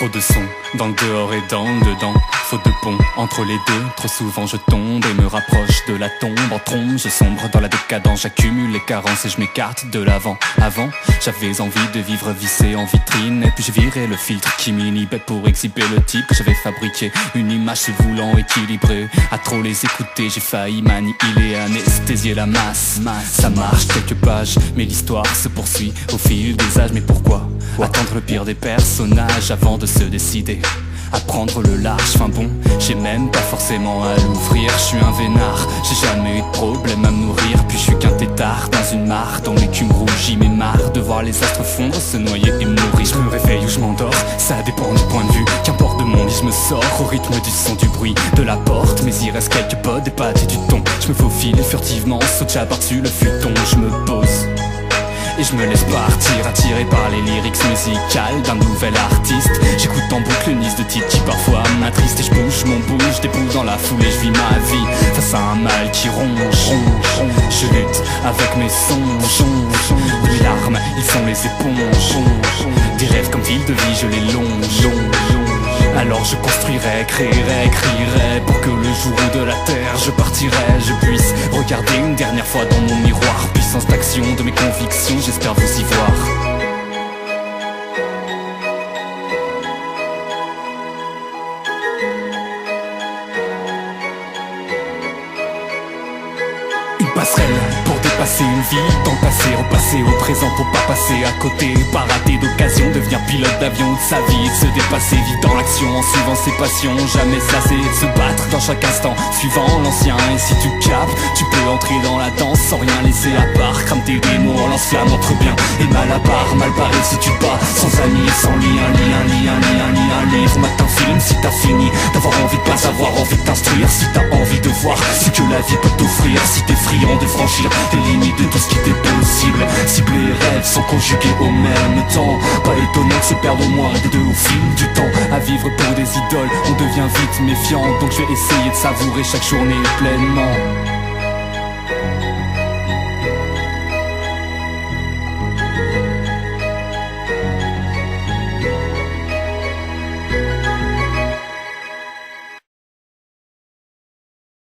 Trop de sons, dans le dehors et dans le dedans. Faute de pont, entre les deux, trop souvent je tombe et me rapproche de la tombe. En trombe, je sombre dans la décadence, j'accumule les carences et je m'écarte de l'avant. Avant, j'avais envie de vivre vissé en vitrine, et puis j'ai viré le filtre qui m'inhibait pour exhiber le type que j'avais fabriqué. Une image se voulant équilibrée, à trop les écouter, j'ai failli m'annihiler, anesthésier la masse. Ça marche quelques pages, mais l'histoire se poursuit au fil des âges. Mais pourquoi attendre le pire des personnages avant de se décider à prendre le large? Enfin bon, j'ai même pas forcément à l'ouvrir. Je suis un vénard, j'ai jamais eu de problème à me nourrir. Puis je suis qu'un tétard dans une mare dont l'écume rougit. Mais marre de voir les astres fondre, se noyer et mourir. Je me réveille ou je m'endors, ça dépend du point de vue. Qu'importe de mon lit, je me sors au rythme du son, du bruit de la porte. Mais il reste quelques pods, des pâtes et du thon. Je me faufile furtivement, saute par-dessus le futon. Je me pose et je me laisse partir, attiré par les lyrics musicales d'un nouvel artiste. J'écoute en boucle une liste de titres qui parfois m'attriste. Et je bouge mon bouge, dépouille dans la foule et je vis ma vie face à un mal qui ronge. Je lutte avec mes songes, mes larmes, ils sont les éponges. Des rêves comme fil de vie, je les longe. Alors je construirai, créerai, crierai pour que le jour où de la terre je partirai, je puisse regarder une dernière fois dans mon miroir. Puissance d'action de mes convictions, j'espère vous y voir. Passerelle pour dépasser une vie dans le passé, repasser au présent pour pas passer à côté, pas rater d'occasion, devenir pilote d'avion de sa vie, de se dépasser vite dans l'action en suivant ses passions, jamais se lasser de se battre dans chaque instant, suivant l'ancien. Et si tu capes, tu peux entrer dans la danse sans rien laisser à part, crame tes démons, lance-flamme entre bien et mal à part, mal barré si tu te bats, sans amis, sans lit, un livre, matin film si t'as fini d'avoir envie de pas avoir envie de t'instruire, si t'as envie de voir ce que la vie peut t'offrir, si t'es friand de franchir les limites de tout ce qui t'est possible. Cibler et rêves sont conjugués au même temps, pas étonnant de se perdre au moins des deux au fil du temps. À vivre pour des idoles, on devient vite méfiant, donc je vais essayer de savourer chaque journée pleinement.